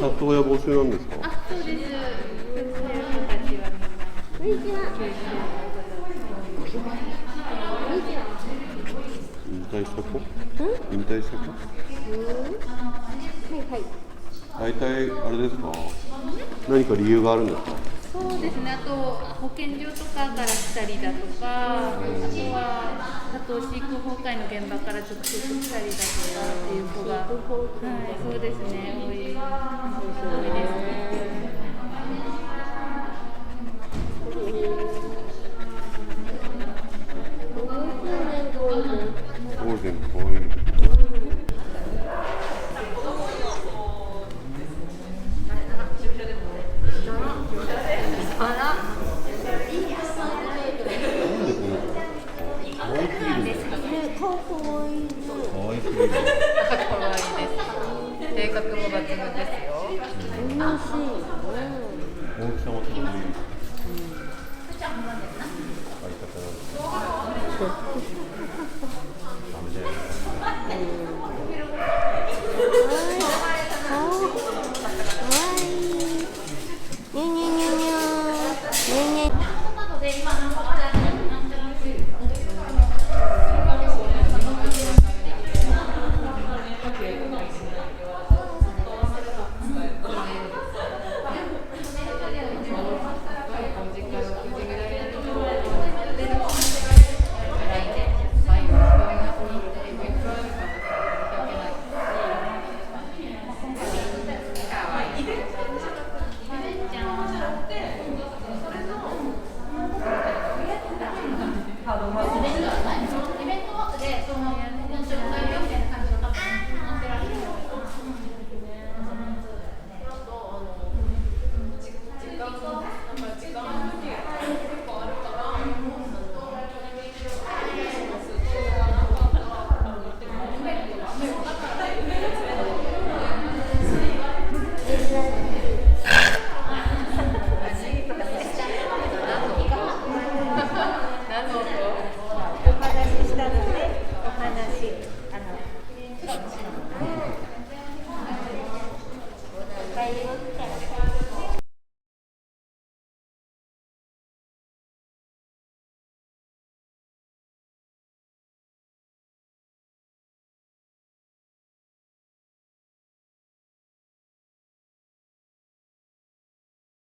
里親募集なんですか？あ、そうです。うちの子たちはみんな。こんにちは。引退した子？引退した子？はいはい。大体あれですか？何か理由があるんですか？そうですね。あと保健所とかから来たりだとか、あとは多頭飼育崩壊の現場から直接来たりだとかっていう子が、はい、そうですね。多いですね。ゴールデンかわいい。性格も抜群ですよ。大きさもちょっといい。相方ダメじゃないですか。